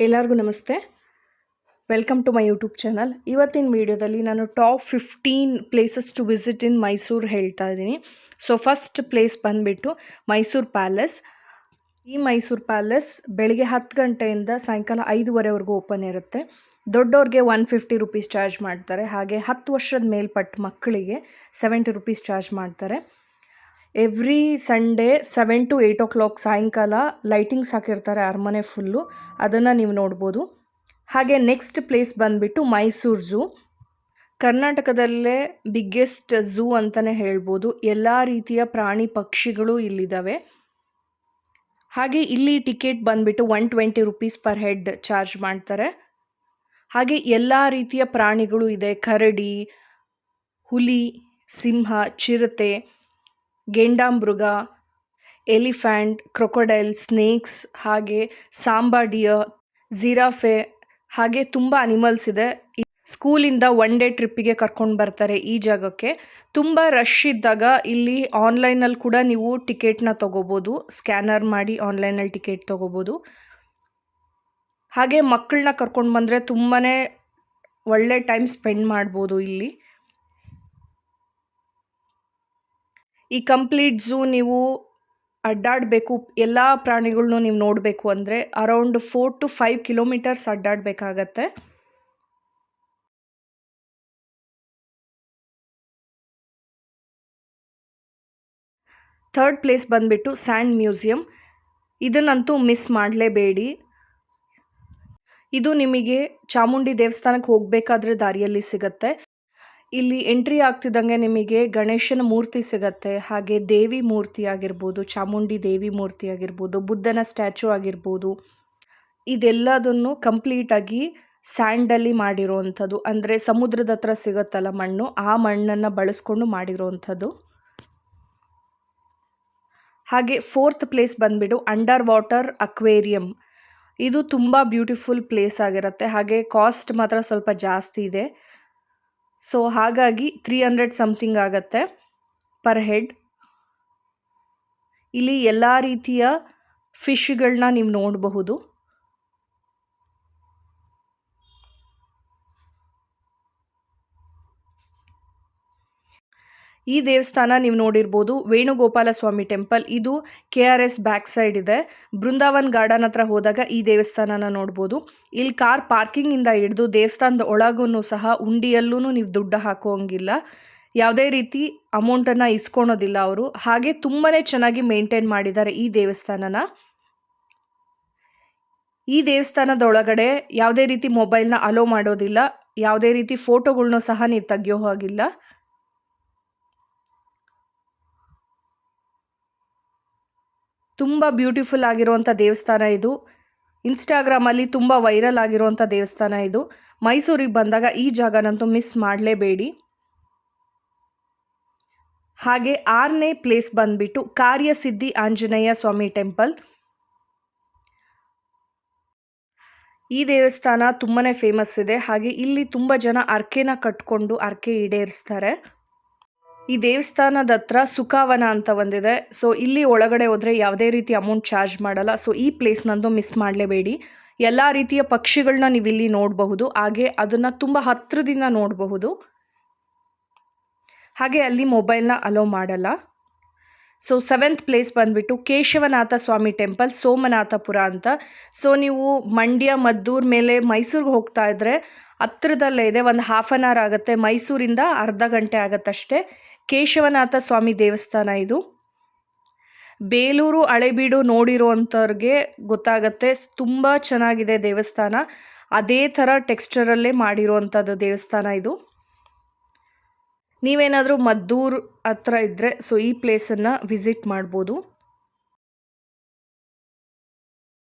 ಎಲ್ಲರಿಗೂ ನಮಸ್ತೆ. Welcome to my YouTube channel. ಇವತ್ತಿನ ವಿಡಿಯೋದಲ್ಲಿ ನಾನು top 15 places to visit in Mysuru ಹೇಳ್ತಾ ಇದ್ದೀನಿ. ಸೊ ಫಸ್ಟ್ ಪ್ಲೇಸ್ ಬಂದುಬಿಟ್ಟು ಮೈಸೂರು ಪ್ಯಾಲೇಸ್. ಈ ಮೈಸೂರು ಪ್ಯಾಲೇಸ್ ಬೆಳಿಗ್ಗೆ 10 ಗಂಟೆಯಿಂದ ಸಾಯಂಕಾಲ 5:30ವರೆಗೂ ಓಪನ್ ಇರುತ್ತೆ. ದೊಡ್ಡವ್ರಿಗೆ 150 ರುಪೀಸ್ ಚಾರ್ಜ್ ಮಾಡ್ತಾರೆ. ಹಾಗೆ 10 ವರ್ಷದ ಮೇಲ್ಪಟ್ಟ ಮಕ್ಕಳಿಗೆ 70 ರುಪೀಸ್ ಚಾರ್ಜ್ ಮಾಡ್ತಾರೆ. ಎವ್ರಿ ಸಂಡೇ 7 to 8 o'clock ಸಾಯಂಕಾಲ ಲೈಟಿಂಗ್ಸ್ ಹಾಕಿರ್ತಾರೆ ಅರಮನೆ ಫುಲ್ಲು, ಅದನ್ನು ನೀವು ನೋಡ್ಬೋದು. ಹಾಗೆ ನೆಕ್ಸ್ಟ್ ಪ್ಲೇಸ್ ಬಂದುಬಿಟ್ಟು ಮೈಸೂರು ಝೂ. ಕರ್ನಾಟಕದಲ್ಲೇ ಬಿಗ್ಗೆಸ್ಟ್ ಝೂ ಅಂತಲೇ ಹೇಳ್ಬೋದು. ಎಲ್ಲ ರೀತಿಯ ಪ್ರಾಣಿ ಪಕ್ಷಿಗಳು ಇಲ್ಲಿದ್ದಾವೆ. ಹಾಗೆ ಇಲ್ಲಿ ಟಿಕೆಟ್ ಬಂದುಬಿಟ್ಟು 120 ರುಪೀಸ್ ಪರ್ ಹೆಡ್ ಚಾರ್ಜ್ ಮಾಡ್ತಾರೆ. ಹಾಗೆ ಎಲ್ಲ ರೀತಿಯ ಪ್ರಾಣಿಗಳು ಇದೆ. ಕರಡಿ, ಹುಲಿ, ಸಿಂಹ, ಚಿರತೆ, ಗೆಂಡಾಮೃಗ, ಎಲಿಫ್ಯಾಂಟ್, ಕ್ರೊಕೊಡೈಲ್, ಸ್ನೇಕ್ಸ್, ಹಾಗೆ ಸಾಂಬಾ ಡಿಯರ್, ಜಿರಾಫೆ, ಹಾಗೆ ತುಂಬ ಅನಿಮಲ್ಸ್ ಇದೆ. ಸ್ಕೂಲಿಂದ 1 day ಟ್ರಿಪ್ಪಿಗೆ ಕರ್ಕೊಂಡು ಬರ್ತಾರೆ ಈ ಜಾಗಕ್ಕೆ. ತುಂಬ ರಶ್ ಇದ್ದಾಗ ಇಲ್ಲಿ ಆನ್ಲೈನಲ್ಲಿ ಕೂಡ ನೀವು ಟಿಕೆಟ್ನ ತೊಗೋಬೋದು. ಸ್ಕ್ಯಾನರ್ ಮಾಡಿ ಆನ್ಲೈನಲ್ಲಿ ಟಿಕೆಟ್ ತೊಗೋಬೋದು. ಹಾಗೆ ಮಕ್ಕಳನ್ನ ಕರ್ಕೊಂಡು ಬಂದರೆ ತುಂಬಾ ಒಳ್ಳೆ ಟೈಮ್ ಸ್ಪೆಂಡ್ ಮಾಡ್ಬೋದು ಇಲ್ಲಿ. ಈ ಕಂಪ್ಲೀಟ್ ಝೂ ನೀವು ಅಡ್ಡಾಡಬೇಕು, ಎಲ್ಲ ಪ್ರಾಣಿಗಳನ್ನೂ ನೀವು ನೋಡಬೇಕು ಅಂದರೆ ಅರೌಂಡ್ 4 to 5 kilometers ಅಡ್ಡಾಡಬೇಕಾಗತ್ತೆ. ಥರ್ಡ್ ಪ್ಲೇಸ್ ಬಂದುಬಿಟ್ಟು ಸ್ಯಾಂಡ್ ಮ್ಯೂಸಿಯಂ. ಇದನ್ನಂತೂ ಮಿಸ್ ಮಾಡಲೇಬೇಡಿ. ಇದು ನಿಮಗೆ ಚಾಮುಂಡಿ ದೇವಸ್ಥಾನಕ್ಕೆ ಹೋಗಬೇಕಾದ್ರೆ ದಾರಿಯಲ್ಲಿ ಸಿಗುತ್ತೆ. ಇಲ್ಲಿ ಎಂಟ್ರಿ ಆಗ್ತಿದ್ದಂಗೆ ನಿಮಗೆ ಗಣೇಶನ ಮೂರ್ತಿ ಸಿಗತ್ತೆ. ಹಾಗೆ ದೇವಿ ಮೂರ್ತಿ ಆಗಿರ್ಬೋದು, ಚಾಮುಂಡಿ ದೇವಿ ಮೂರ್ತಿ ಆಗಿರ್ಬೋದು, ಬುದ್ಧನ ಸ್ಟ್ಯಾಚು ಆಗಿರ್ಬೋದು, ಇದೆಲ್ಲದನ್ನು ಕಂಪ್ಲೀಟಾಗಿ ಸ್ಯಾಂಡಲ್ಲಿ ಮಾಡಿರೋವಂಥದ್ದು. ಅಂದರೆ ಸಮುದ್ರದ ಹತ್ರ ಸಿಗುತ್ತಲ್ಲ ಮಣ್ಣು, ಆ ಮಣ್ಣನ್ನು ಬಳಸ್ಕೊಂಡು ಮಾಡಿರೋವಂಥದ್ದು. ಹಾಗೆ ಫೋರ್ತ್ ಪ್ಲೇಸ್ ಬಂದುಬಿಟ್ಟು ಅಂಡರ್ ವಾಟರ್ ಅಕ್ವೇರಿಯಂ. ಇದು ತುಂಬ ಬ್ಯೂಟಿಫುಲ್ ಪ್ಲೇಸ್ ಆಗಿರುತ್ತೆ. ಹಾಗೆ ಕಾಸ್ಟ್ ಮಾತ್ರ ಸ್ವಲ್ಪ ಜಾಸ್ತಿ ಇದೆ. ಸೊ ಹಾಗಾಗಿ 300 ಸಮಥಿಂಗ್ ಆಗುತ್ತೆ ಪರ್ ಹೆಡ್. ಇಲ್ಲಿ ಎಲ್ಲ ರೀತಿಯ ಫಿಶ್ಗಳನ್ನ ನೀವು ನೋಡಬಹುದು. ಈ ದೇವಸ್ಥಾನ ನೀವು ನೋಡಿರ್ಬೋದು, ವೇಣುಗೋಪಾಲ ಸ್ವಾಮಿ ಟೆಂಪಲ್. ಇದು KRS ಬ್ಯಾಕ್ ಸೈಡ್ ಇದೆ. ಬೃಂದಾವನ್ ಗಾರ್ಡನ್ ಹತ್ರ ಹೋದಾಗ ಈ ದೇವಸ್ಥಾನನ ನೋಡ್ಬೋದು. ಇಲ್ಲಿ ಕಾರ್ ಪಾರ್ಕಿಂಗಿಂದ ಹಿಡಿದು ದೇವಸ್ಥಾನದ ಒಳಗೂ ಸಹ ಉಂಡಿಯಲ್ಲೂ ನೀವು ದುಡ್ಡು ಹಾಕೋಂಗಿಲ್ಲ. ಯಾವುದೇ ರೀತಿ ಅಮೌಂಟನ್ನು ಇಸ್ಕೊಳೋದಿಲ್ಲ ಅವರು. ಹಾಗೆ ತುಂಬಾ ಚೆನ್ನಾಗಿ ಮೇಂಟೈನ್ ಮಾಡಿದ್ದಾರೆ ಈ ದೇವಸ್ಥಾನನ. ಈ ದೇವಸ್ಥಾನದ ಒಳಗಡೆ ಯಾವುದೇ ರೀತಿ ಮೊಬೈಲ್ನ ಅಲೋ ಮಾಡೋದಿಲ್ಲ. ಯಾವುದೇ ರೀತಿ ಫೋಟೋಗಳ್ನೂ ಸಹ ನೀವು ತೆಗಿಯೋ ಹಾಗಿಲ್ಲ. ತುಂಬ ಬ್ಯೂಟಿಫುಲ್ ಆಗಿರುವಂಥ ದೇವಸ್ಥಾನ ಇದು. ಇನ್ಸ್ಟಾಗ್ರಾಮಲ್ಲಿ ತುಂಬ ವೈರಲ್ ಆಗಿರುವಂಥ ದೇವಸ್ಥಾನ ಇದು. ಮೈಸೂರಿಗೆ ಬಂದಾಗ ಈ ಜಾಗನಂತೂ ಮಿಸ್ ಮಾಡಲೇಬೇಡಿ. ಹಾಗೆ 6ನೇ ಪ್ಲೇಸ್ ಬಂದುಬಿಟ್ಟು ಕಾರ್ಯಸಿದ್ಧಿ ಆಂಜನೇಯ ಸ್ವಾಮಿ ಟೆಂಪಲ್. ಈ ದೇವಸ್ಥಾನ ತುಂಬಾ ಫೇಮಸ್ ಇದೆ. ಹಾಗೆ ಇಲ್ಲಿ ತುಂಬ ಜನ ಹರಕೆನ ಕಟ್ಕೊಂಡು ಹರಕೆ ಈಡೇರಿಸ್ತಾರೆ. ಈ ದೇವಸ್ಥಾನದ ಹತ್ರ ಸುಖಾವನ ಅಂತ ಒಂದಿದೆ. ಸೊ ಇಲ್ಲಿ ಒಳಗಡೆ ಹೋದರೆ ಯಾವುದೇ ರೀತಿ ಅಮೌಂಟ್ ಚಾರ್ಜ್ ಮಾಡಲ್ಲ. ಸೊ ಈ ಪ್ಲೇಸ್ನಂತೂ ಮಿಸ್ ಮಾಡಲೇಬೇಡಿ. ಎಲ್ಲ ರೀತಿಯ ಪಕ್ಷಿಗಳನ್ನ ನೀವು ಇಲ್ಲಿ ನೋಡಬಹುದು. ಹಾಗೆ ಅದನ್ನು ತುಂಬ ಹತ್ತಿರದಿಂದ ನೋಡಬಹುದು. ಹಾಗೆ ಅಲ್ಲಿ ಮೊಬೈಲ್ನ ಅಲೋ ಮಾಡಲ್ಲ. ಸೊ 7th ಪ್ಲೇಸ್ ಬಂದುಬಿಟ್ಟು ಕೇಶವನಾಥ ಸ್ವಾಮಿ ಟೆಂಪಲ್, ಸೋಮನಾಥಪುರ ಅಂತ. ಸೊ ನೀವು ಮಂಡ್ಯ, ಮದ್ದೂರು ಮೇಲೆ ಮೈಸೂರಿಗೆ ಹೋಗ್ತಾ ಇದ್ದರೆ ಹತ್ತಿರದಲ್ಲೇ ಇದೆ. ಒಂದು 1/2 hour ಆಗುತ್ತೆ. ಮೈಸೂರಿಂದ ಅರ್ಧ ಗಂಟೆ ಆಗುತ್ತಷ್ಟೇ. ಕೇಶವನಾಥ ಸ್ವಾಮಿ ದೇವಸ್ಥಾನ ಇದು. ಬೇಲೂರು, ಹಳೆಬೀಡು ನೋಡಿರೋವಂಥವ್ರಿಗೆ ಗೊತ್ತಾಗತ್ತೆ. ತುಂಬ ಚೆನ್ನಾಗಿದೆ ದೇವಸ್ಥಾನ. ಅದೇ ಥರ ಟೆಕ್ಸ್ಚರಲ್ಲೇ ಮಾಡಿರೋವಂಥದ್ದು ದೇವಸ್ಥಾನ ಇದು. ನೀವೇನಾದರೂ ಮದ್ದೂರು ಹತ್ರ ಇದ್ದರೆ ಸೊ ಈ ಪ್ಲೇಸನ್ನು ವಿಸಿಟ್ ಮಾಡ್ಬೋದು.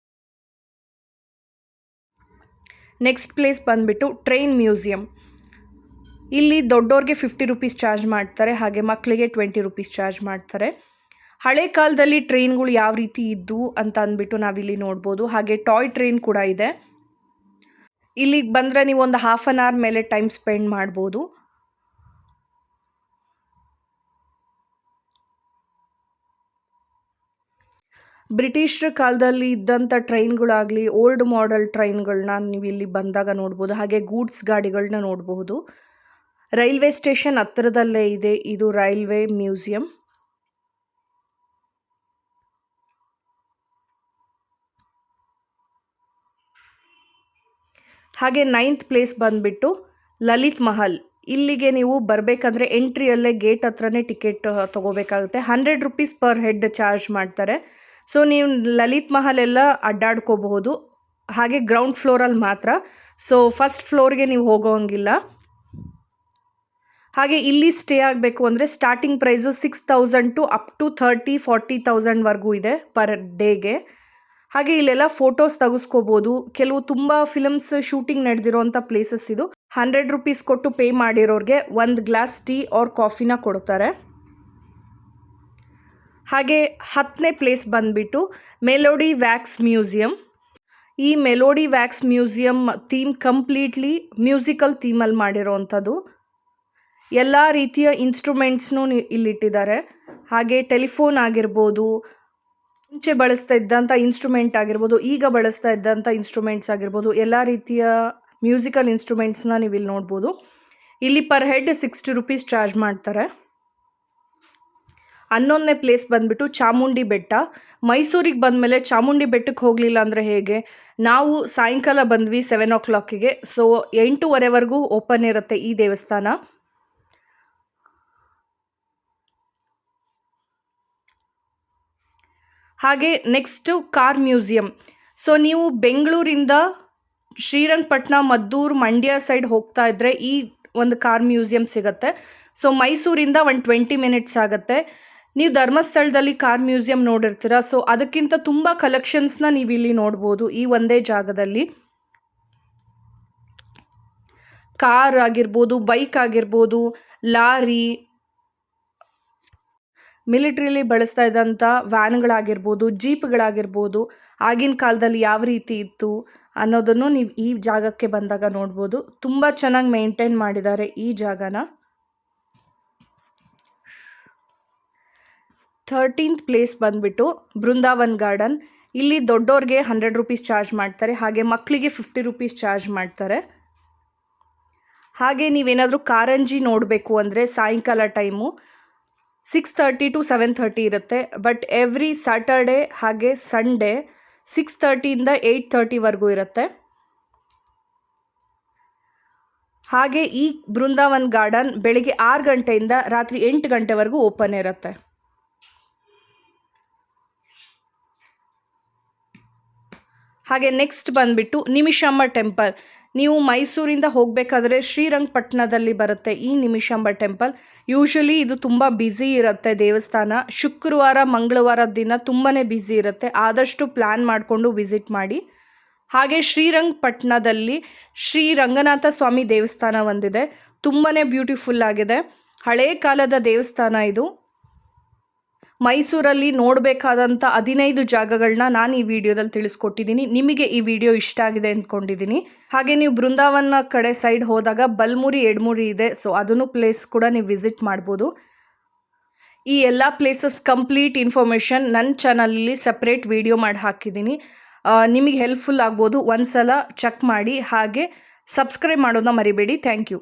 ನೆಕ್ಸ್ಟ್ ಪ್ಲೇಸ್ ಬಂದುಬಿಟ್ಟು ಟ್ರೈನ್ ಮ್ಯೂಸಿಯಂ. ಇಲ್ಲಿ ದೊಡ್ಡವ್ರಿಗೆ 50 ರುಪೀಸ್ ಚಾರ್ಜ್ ಮಾಡ್ತಾರೆ. ಹಾಗೆ ಮಕ್ಕಳಿಗೆ 20 ರುಪೀಸ್ ಚಾರ್ಜ್ ಮಾಡ್ತಾರೆ. ಹಳೆ ಕಾಲದಲ್ಲಿ ಟ್ರೈನ್ಗಳು ಯಾವ ರೀತಿ ಇದ್ದವು ಅಂತ ಅಂದ್ಬಿಟ್ಟು ನಾವಿಲ್ಲಿ ನೋಡ್ಬೋದು. ಹಾಗೆ ಟಾಯ್ ಟ್ರೈನ್ ಕೂಡ ಇದೆ. ಇಲ್ಲಿಗೆ ಬಂದರೆ ನೀವು ಒಂದು 1/2 hour ಮೇಲೆ ಟೈಮ್ ಸ್ಪೆಂಡ್ ಮಾಡ್ಬೋದು. ಬ್ರಿಟಿಷರ ಕಾಲದಲ್ಲಿ ಇದ್ದಂಥ ಟ್ರೈನ್ಗಳಾಗಲಿ ಓಲ್ಡ್ ಮಾಡೆಲ್ ಟ್ರೈನ್ಗಳನ್ನ ನೀವು ಇಲ್ಲಿ ಬಂದಾಗ ನೋಡ್ಬೋದು. ಹಾಗೆ ಗೂಡ್ಸ್ ಗಾಡಿಗಳನ್ನ ನೋಡಬಹುದು. ರೈಲ್ವೆ ಸ್ಟೇಷನ್ ಹತ್ತಿರದಲ್ಲೇ ಇದೆ ಇದು ರೈಲ್ವೆ ಮ್ಯೂಸಿಯಂ. ಹಾಗೆ 9th ಪ್ಲೇಸ್ ಬಂದುಬಿಟ್ಟು ಲಲಿತ್ ಮಹಲ್. ಇಲ್ಲಿಗೆ ನೀವು ಬರಬೇಕಂದ್ರೆ ಎಂಟ್ರಿಯಲ್ಲೇ ಗೇಟ್ ಹತ್ರನೇ ಟಿಕೆಟ್ ತೊಗೋಬೇಕಾಗುತ್ತೆ. 100 ರೂಪೀಸ್ ಪರ್ ಹೆಡ್ ಚಾರ್ಜ್ ಮಾಡ್ತಾರೆ. ಸೊ ನೀವು ಲಲಿತ್ ಮಹಲ್ ಎಲ್ಲ ಅಡ್ಡಾಡ್ಕೋಬಹುದು. ಹಾಗೆ ಗ್ರೌಂಡ್ ಫ್ಲೋರಲ್ಲಿ ಮಾತ್ರ. ಸೊ ಫಸ್ಟ್ ಫ್ಲೋರ್ಗೆ ನೀವು ಹೋಗೋಂಗಿಲ್ಲ. ಹಾಗೆ ಇಲ್ಲಿ ಸ್ಟೇ ಆಗಬೇಕು ಅಂದರೆ starting price 6,000 to up to 30,000-40,000ವರೆಗೂ ಇದೆ ಪರ್ ಡೇಗೆ. ಹಾಗೆ ಇಲ್ಲೆಲ್ಲ ಫೋಟೋಸ್ ತೆಗೆಸ್ಕೋಬೋದು. ಕೆಲವು ತುಂಬ ಫಿಲಮ್ಸ್ ಶೂಟಿಂಗ್ ನಡೆದಿರೋಂಥ ಪ್ಲೇಸಸ್ ಇದು. 100 ರೂಪೀಸ್ ಕೊಟ್ಟು ಪೇ ಮಾಡಿರೋರಿಗೆ 1 ಗ್ಲಾಸ್ ಟೀ ಆರ್ ಕಾಫಿನ ಕೊಡ್ತಾರೆ. ಹಾಗೆ 10ನೇ ಪ್ಲೇಸ್ ಬಂದುಬಿಟ್ಟು ಮೆಲೋಡಿ ವ್ಯಾಕ್ಸ್ ಮ್ಯೂಸಿಯಂ. ಈ melody wax museum theme completely musical ಥೀಮಲ್ಲಿ ಮಾಡಿರೋವಂಥದ್ದು. ಎಲ್ಲ ರೀತಿಯ ಇನ್ಸ್ಟ್ರೂಮೆಂಟ್ಸ್ನೂ ಇಲ್ಲಿಟ್ಟಿದ್ದಾರೆ. ಹಾಗೆ ಟೆಲಿಫೋನ್ ಆಗಿರ್ಬೋದು, ಮುಂಚೆ ಬಳಸ್ತಾ ಇದ್ದಂಥ ಇನ್ಸ್ಟ್ರೂಮೆಂಟ್ ಆಗಿರ್ಬೋದು, ಈಗ ಬಳಸ್ತಾ ಇದ್ದಂಥ ಇನ್ಸ್ಟ್ರೂಮೆಂಟ್ಸ್ ಆಗಿರ್ಬೋದು, ಎಲ್ಲ ರೀತಿಯ ಮ್ಯೂಸಿಕಲ್ ಇನ್ಸ್ಟ್ರೂಮೆಂಟ್ಸ್ನ ನೀವು ಇಲ್ಲಿ ನೋಡ್ಬೋದು. ಇಲ್ಲಿ ಪರ್ ಹೆಡ್ 60 ರೂಪೀಸ್ ಚಾರ್ಜ್ ಮಾಡ್ತಾರೆ. 11ನೇ ಪ್ಲೇಸ್ ಬಂದುಬಿಟ್ಟು ಚಾಮುಂಡಿ ಬೆಟ್ಟ. ಮೈಸೂರಿಗೆ ಬಂದಮೇಲೆ ಚಾಮುಂಡಿ ಬೆಟ್ಟಕ್ಕೆ ಹೋಗಲಿಲ್ಲ ಅಂದರೆ ಹೇಗೆ? ನಾವು ಸಾಯಂಕಾಲ ಬಂದ್ವಿ 7 o'clockಗೆ. ಸೊ 8:30ವರೆಗೂ ಓಪನ್ ಇರುತ್ತೆ ಈ ದೇವಸ್ಥಾನ. ಹಾಗೆ ನೆಕ್ಸ್ಟು ಕಾರ್ ಮ್ಯೂಸಿಯಂ. ಸೊ ನೀವು ಬೆಂಗಳೂರಿಂದ ಶ್ರೀರಂಗಪಟ್ಟಣ, ಮದ್ದೂರು, ಮಂಡ್ಯ ಸೈಡ್ ಹೋಗ್ತಾ ಇದ್ದರೆ ಈ ಒಂದು ಕಾರ್ ಮ್ಯೂಸಿಯಂ ಸಿಗುತ್ತೆ. ಸೊ ಮೈಸೂರಿಂದ ಒಂದು 20 ಮಿನಿಟ್ಸ್ ಆಗುತ್ತೆ. ನೀವು ಧರ್ಮಸ್ಥಳದಲ್ಲಿ ಕಾರ್ ಮ್ಯೂಸಿಯಂ ನೋಡಿರ್ತೀರ. ಸೊ ಅದಕ್ಕಿಂತ ತುಂಬ ಕಲೆಕ್ಷನ್ಸ್ನ ನೀವು ಇಲ್ಲಿ ನೋಡ್ಬೋದು ಈ ಒಂದೇ ಜಾಗದಲ್ಲಿ. ಕಾರ್ ಆಗಿರ್ಬೋದು, ಬೈಕ್ ಆಗಿರ್ಬೋದು, ಲಾರಿ, ಮಿಲಿಟ್ರಿಲಿ ಬಳಸ್ತಾ ಇದ್ದಂಥ ವ್ಯಾನ್ಗಳಾಗಿರ್ಬೋದು, ಜೀಪ್ಗಳಾಗಿರ್ಬೋದು, ಆಗಿನ ಕಾಲದಲ್ಲಿ ಯಾವ ರೀತಿ ಇತ್ತು ಅನ್ನೋದನ್ನು ನೀವು ಈ ಜಾಗಕ್ಕೆ ಬಂದಾಗ ನೋಡ್ಬೋದು. ತುಂಬ ಚೆನ್ನಾಗಿ ಮೇಂಟೈನ್ ಮಾಡಿದ್ದಾರೆ ಈ ಜಾಗನ. 13th ಪ್ಲೇಸ್ ಬಂದುಬಿಟ್ಟು ಬೃಂದಾವನ್ ಗಾರ್ಡನ್. ಇಲ್ಲಿ ದೊಡ್ಡೋರಿಗೆ 100 ರೂಪೀಸ್ ಚಾರ್ಜ್ ಮಾಡ್ತಾರೆ. ಹಾಗೆ ಮಕ್ಕಳಿಗೆ 50 ರೂಪೀಸ್ ಚಾರ್ಜ್ ಮಾಡ್ತಾರೆ. ಹಾಗೆ ನೀವೇನಾದರೂ ಕಾರಂಜಿ ನೋಡಬೇಕು ಅಂದರೆ ಸಾಯಂಕಾಲ ಟೈಮು 6:30 to 7:30 ಇರುತ್ತೆ. ಬಟ್ ಎವ್ರಿ ಸ್ಯಾಟರ್ಡೆ ಹಾಗೆ ಸಂಡೇ 6:30ಇಂದ 8:30ವರೆಗೂ ಇರುತ್ತೆ. ಹಾಗೆ ಈ ಬೃಂದಾವನ್ ಗಾರ್ಡನ್ ಬೆಳಿಗ್ಗೆ 6 ಗಂಟೆಯಿಂದ ರಾತ್ರಿ 8 ಗಂಟೆವರೆಗೂ ಓಪನ್ ಇರುತ್ತೆ. ಹಾಗೆ ನೆಕ್ಸ್ಟ್ ಬಂದುಬಿಟ್ಟು ನಿಮಿಷಾಂಬ ಟೆಂಪಲ್. ನೀವು ಮೈಸೂರಿಂದ ಹೋಗಬೇಕಾದ್ರೆ ಶ್ರೀರಂಗಪಟ್ಟಣದಲ್ಲಿ ಬರುತ್ತೆ ಈ ನಿಮಿಷಾಂಬ ಟೆಂಪಲ್. ಯೂಶ್ವಲಿ ಇದು ತುಂಬ ಬ್ಯುಸಿ ಇರುತ್ತೆ ದೇವಸ್ಥಾನ. ಶುಕ್ರವಾರ, ಮಂಗಳವಾರದ ದಿನ ತುಂಬಾ ಬ್ಯುಸಿ ಇರುತ್ತೆ. ಆದಷ್ಟು ಪ್ಲ್ಯಾನ್ ಮಾಡಿಕೊಂಡು ವಿಸಿಟ್ ಮಾಡಿ. ಹಾಗೆ ಶ್ರೀರಂಗಪಟ್ಟಣದಲ್ಲಿ ಶ್ರೀ ರಂಗನಾಥ ಸ್ವಾಮಿ ದೇವಸ್ಥಾನ ಒಂದಿದೆ. ತುಂಬಾ ಬ್ಯೂಟಿಫುಲ್ ಆಗಿದೆ. ಹಳೇ ಕಾಲದ ದೇವಸ್ಥಾನ ಇದು. ಮೈಸೂರಲ್ಲಿ ನೋಡಬೇಕಾದಂಥ 15 ಜಾಗಗಳನ್ನ ನಾನು ಈ ವಿಡಿಯೋದಲ್ಲಿ ತಿಳಿಸ್ಕೊಟ್ಟಿದ್ದೀನಿ. ನಿಮಗೆ ಈ ವಿಡಿಯೋ ಇಷ್ಟ ಆಗಿದೆ ಅಂದ್ಕೊಂಡಿದ್ದೀನಿ. ಹಾಗೆ ನೀವು ಬೃಂದಾವನ ಕಡೆ ಸೈಡ್ ಹೋದಾಗ ಬಲ್ಮುರಿ, ಎಡ್ಮುರಿ ಇದೆ. ಸೊ ಅದನ್ನು ಪ್ಲೇಸ್ ಕೂಡ ನೀವು ವಿಸಿಟ್ ಮಾಡ್ಬೋದು. ಈ ಎಲ್ಲ ಪ್ಲೇಸಸ್ ಕಂಪ್ಲೀಟ್ ಇನ್ಫಾರ್ಮೇಷನ್ ನನ್ನ ಚಾನಲಲ್ಲಿ ಸಪ್ರೇಟ್ ವಿಡಿಯೋ ಮಾಡಿ ಹಾಕಿದ್ದೀನಿ. ನಿಮಗೆ ಹೆಲ್ಪ್ಫುಲ್ ಆಗ್ಬೋದು. ಒಂದು ಸಲ ಚೆಕ್ ಮಾಡಿ. ಹಾಗೆ ಸಬ್ಸ್ಕ್ರೈಬ್ ಮಾಡೋದನ್ನ ಮರಿಬೇಡಿ. Thank you.